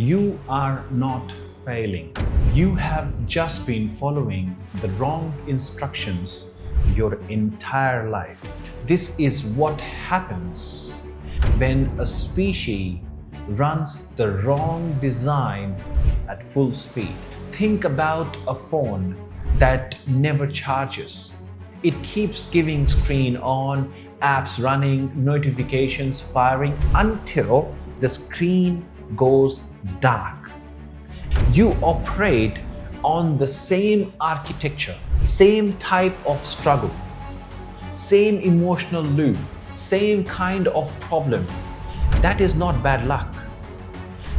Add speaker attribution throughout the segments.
Speaker 1: You are not failing. You have just been following the wrong instructions your entire life. This is what happens when a species runs the wrong design at full speed. Think about a phone that never charges. It keeps giving screen on, apps running, notifications firing until the screen goes dark. You operate on the same architecture, same type of struggle, same emotional loop, same kind of problem. That is not bad luck.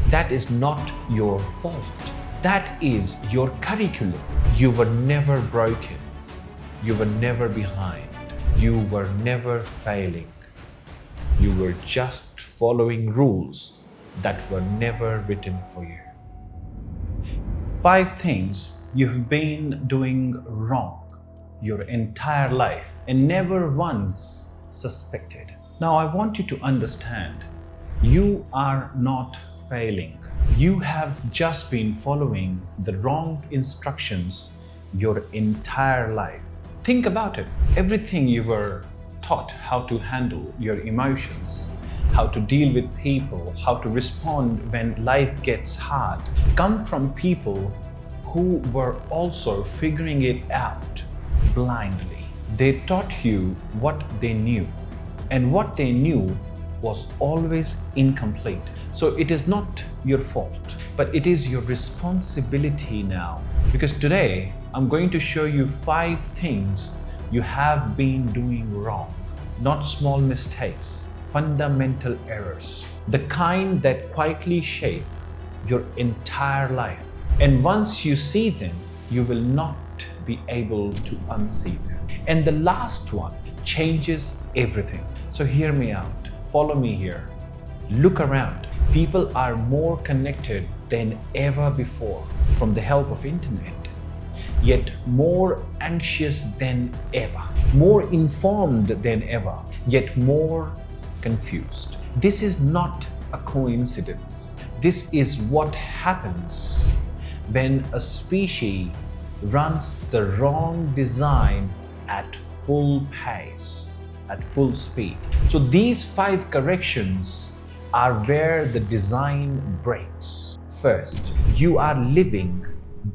Speaker 1: That is not your fault. That is your curriculum. You were never broken. You were never behind. You were never failing. You were just following rules that were never written for you. 5 things you've been doing wrong your entire life and never once suspected. Now I want you to understand, you are not failing. You have just been following the wrong instructions your entire life. Think about it. Everything you were taught how to handle your emotions, how to deal with people, how to respond when life gets hard, come from people who were also figuring it out blindly. They taught you what they knew, and what they knew was always incomplete. So it is not your fault, but it is your responsibility now. Because today, I'm going to show you 5 things you have been doing wrong. Not small mistakes, fundamental errors. The kind that quietly shape your entire life. And once you see them, you will not be able to unsee them. And the last one changes everything. So hear me out. Follow me here. Look around. People are more connected than ever before from the help of internet, yet more anxious than ever, more informed than ever, yet more confused. This is not a coincidence. This is what happens when a species runs the wrong design at full pace, at full speed. So these 5 corrections are where the design breaks. First, you are living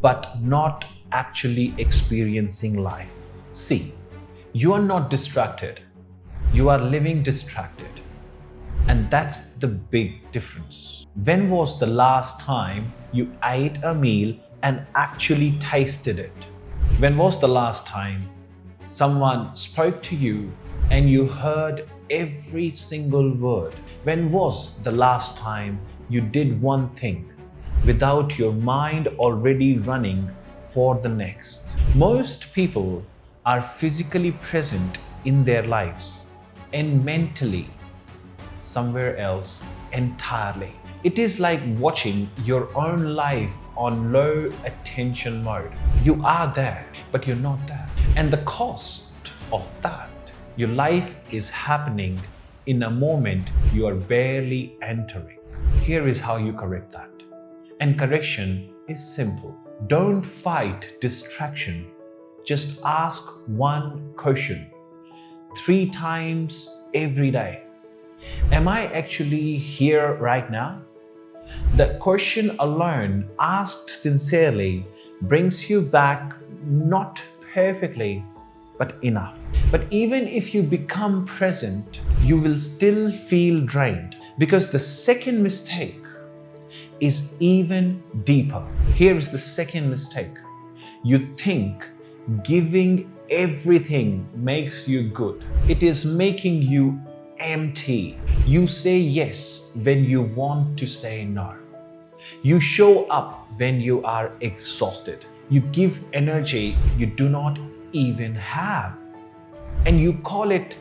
Speaker 1: but not actually experiencing life. See, you are not distracted. You are living distracted. And that's the big difference. When was the last time you ate a meal and actually tasted it? When was the last time someone spoke to you and you heard every single word? When was the last time you did one thing without your mind already running for the next? Most people are physically present in their lives and mentally somewhere else entirely. It is like watching your own life on low attention mode. You are there, but you're not there. And the cost of that, your life is happening in a moment you are barely entering. Here is how you correct that. And correction is simple. Don't fight distraction. Just ask one question 3 times every day. Am I actually here right now? The question alone, asked sincerely, brings you back not perfectly, but enough. But even if you become present, you will still feel drained because the second mistake is even deeper. Here is the second mistake. You think giving everything makes you good. It is making you empty. You say yes when you want to say no. You show up when you are exhausted. You give energy you do not even have. And you call it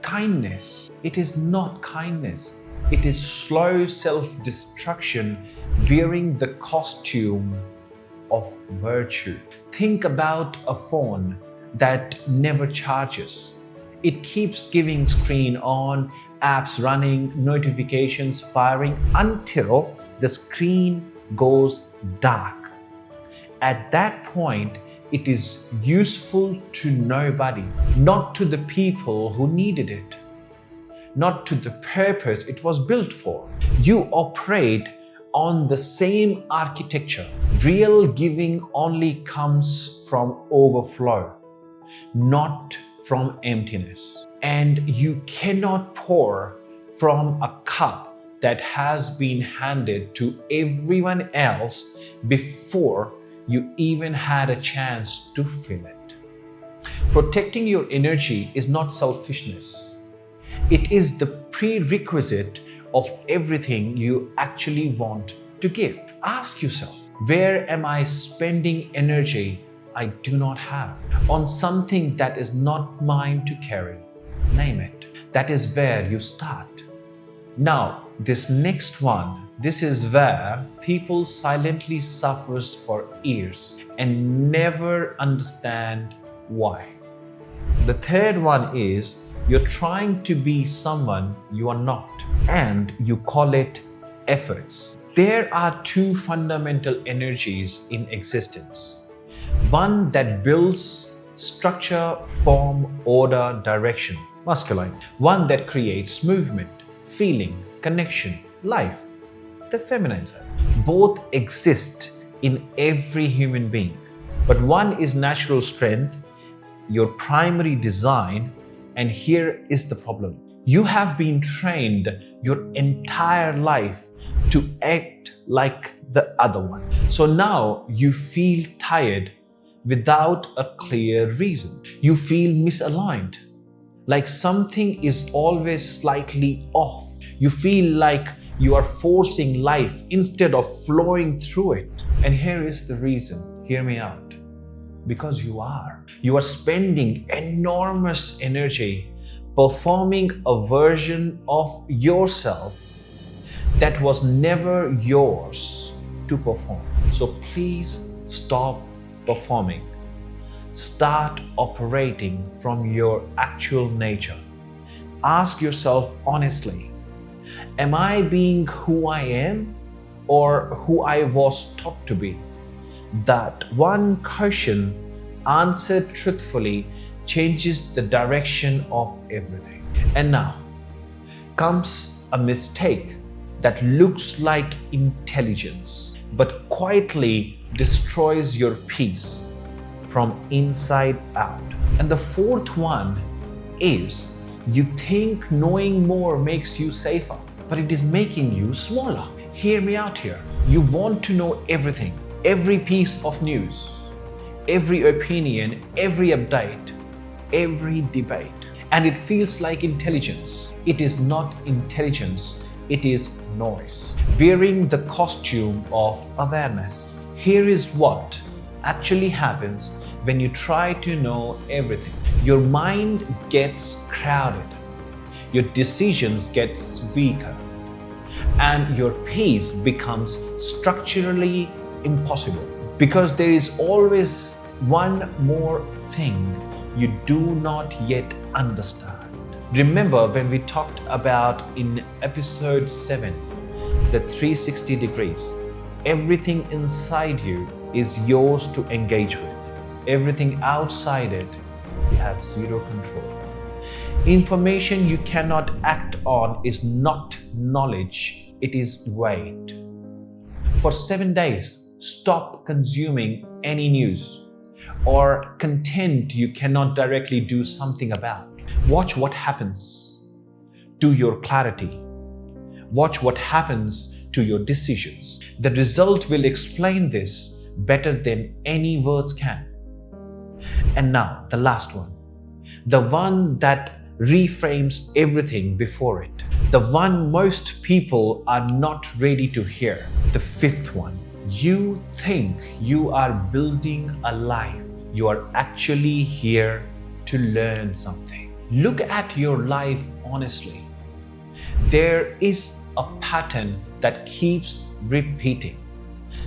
Speaker 1: kindness. It is not kindness. It is slow self-destruction wearing the costume of virtue. Think about a phone that never charges. It keeps giving screen on, apps running, notifications firing until the screen goes dark. At that point, it is useful to nobody, not to the people who needed it, not to the purpose it was built for. You operate on the same architecture. Real giving only comes from overflow, not from emptiness. And you cannot pour from a cup that has been handed to everyone else before you even had a chance to fill it. Protecting your energy is not selfishness. It is the prerequisite of everything you actually want to give. Ask yourself, where am I spending energy I do not have? On something that is not mine to carry. Name it. That is where you start. Now, this next one, this is where people silently suffers for years and never understand why. The third one is you're trying to be someone you are not, and you call it efforts. There are two fundamental energies in existence. One that builds structure, form, order, direction, masculine. One that creates movement, feeling, connection, life, the feminine side. Both exist in every human being, but one is natural strength, your primary design, and here is the problem. You have been trained your entire life to act like the other one. So now you feel tired without a clear reason. You feel misaligned, like something is always slightly off. You feel like you are forcing life instead of flowing through it. And here is the reason. Hear me out. Because you are. You are spending enormous energy performing a version of yourself that was never yours to perform. So please stop performing. Start operating from your actual nature. Ask yourself honestly, am I being who I am or who I was taught to be? That one question answered truthfully changes the direction of everything. And now comes a mistake that looks like intelligence, but quietly destroys your peace from inside out. And the fourth one is you think knowing more makes you safer, but it is making you smaller. Hear me out here. You want to know everything, every piece of news, every opinion, every update, every debate. And it feels like intelligence. It is not intelligence, it is noise. Wearing the costume of awareness. Here is what actually happens when you try to know everything. Your mind gets crowded, your decisions get weaker, and your peace becomes structurally impossible. Because there is always one more thing you do not yet understand. Remember when we talked about in episode 7, the 360 degrees. Everything inside you is yours to engage with. Everything outside it, you have zero control. Information you cannot act on is not knowledge, it is weight. For 7 days, stop consuming any news or content you cannot directly do something about. Watch what happens to your clarity. Watch what happens to your decisions. The result will explain this better than any words can. And now, the last one. The one that reframes everything before it. The one most people are not ready to hear. The fifth one. You think you are building a life. You are actually here to learn something. Look at your life honestly. There is a pattern that keeps repeating.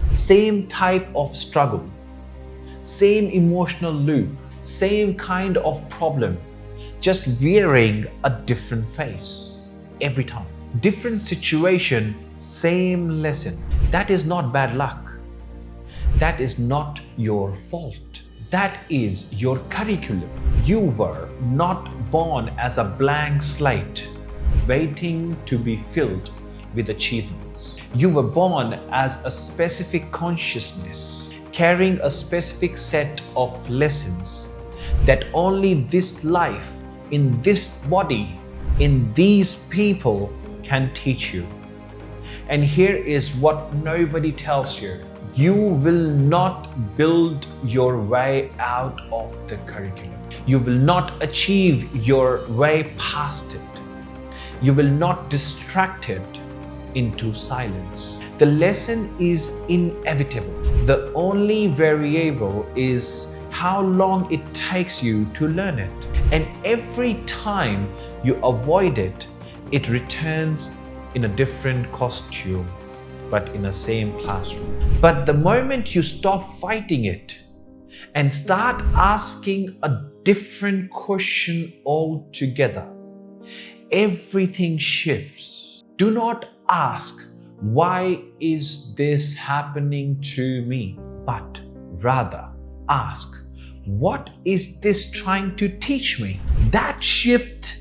Speaker 1: Same type of struggle, same emotional loop, same kind of problem. just wearing a different face every time. Different situation, same lesson. That is not bad luck. That is not your fault. That is your curriculum. You were not born as a blank slate, waiting to be filled with achievements. You were born as a specific consciousness, carrying a specific set of lessons that only this life, in this body, in these people can teach you. And here is what nobody tells you. You will not build your way out of the curriculum. You will not achieve your way past it. You will not distract it into silence. The lesson is inevitable. The only variable is how long it takes you to learn it. And every time you avoid it, it returns in a different costume, but in the same classroom. But the moment you stop fighting it and start asking a different question altogether, everything shifts. Do not ask, why is this happening to me? But rather ask, what is this trying to teach me? That shift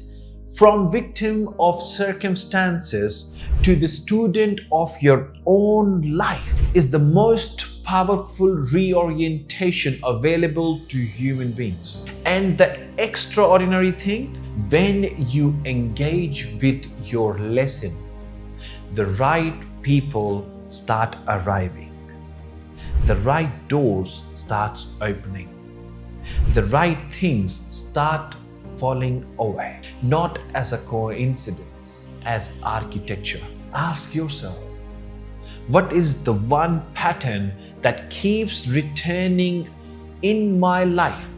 Speaker 1: from victim of circumstances to the student of your own life is the most powerful reorientation available to human beings. And the extraordinary thing, when you engage with your lesson, the right people start arriving. The right doors start opening. The right things start falling away, not as a coincidence, as architecture. Ask yourself, what is the one pattern that keeps returning in my life?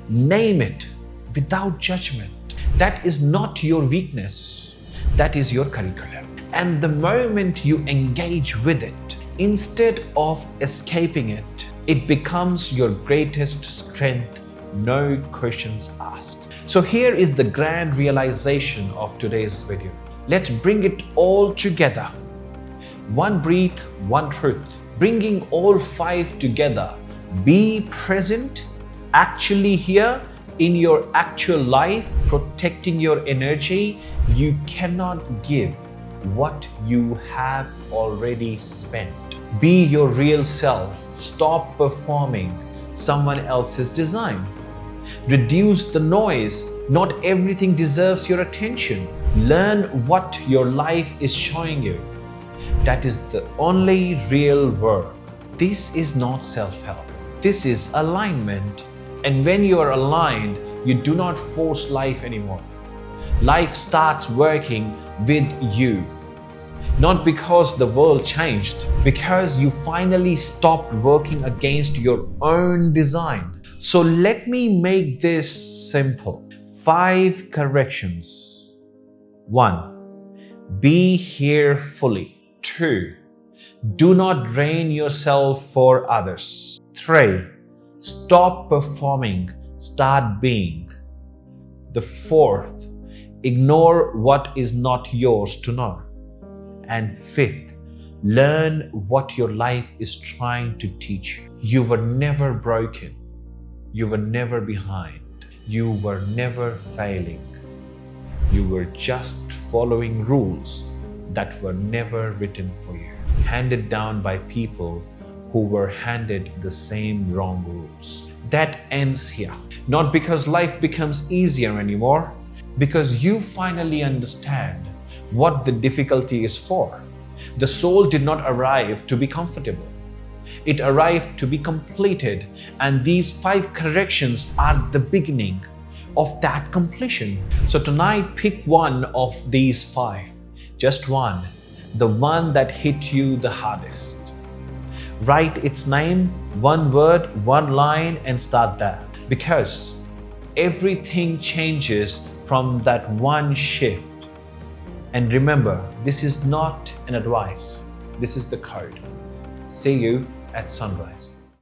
Speaker 1: Name it without judgment. That is not your weakness. That is your curriculum. And the moment you engage with it, instead of escaping it, it becomes your greatest strength, no questions asked. So here is the grand realization of today's video. Let's bring it all together. One breath, one truth. Bringing all five together. Be present, actually here in your actual life, protecting your energy. You cannot give what you have already spent. Be your real self. Stop performing someone else's design. Reduce the noise. Not everything deserves your attention. Learn what your life is showing you. That is the only real work. This is not self-help. This is alignment. And when you are aligned, you do not force life anymore. Life starts working with you. Not because the world changed, because you finally stopped working against your own design. So let me make this simple. 5 corrections. 1. Be here fully. 2. Do not drain yourself for others. 3. Stop performing, start being. The 4th, ignore what is not yours to know. And 5th, learn what your life is trying to teach you. You were never broken. You were never behind. You were never failing. You were just following rules that were never written for you, handed down by people who were handed the same wrong rules. That ends here. Not because life becomes easier anymore, because you finally understand what the difficulty is for. The soul did not arrive to be comfortable. It arrived to be completed, and these 5 corrections are the beginning of that completion. So tonight, pick one of these 5, just one, the one that hit you the hardest. Write its name, one word, one line, and start there. Because everything changes from that one shift. And remember, this is not an advice. This is the code. See you at sunrise.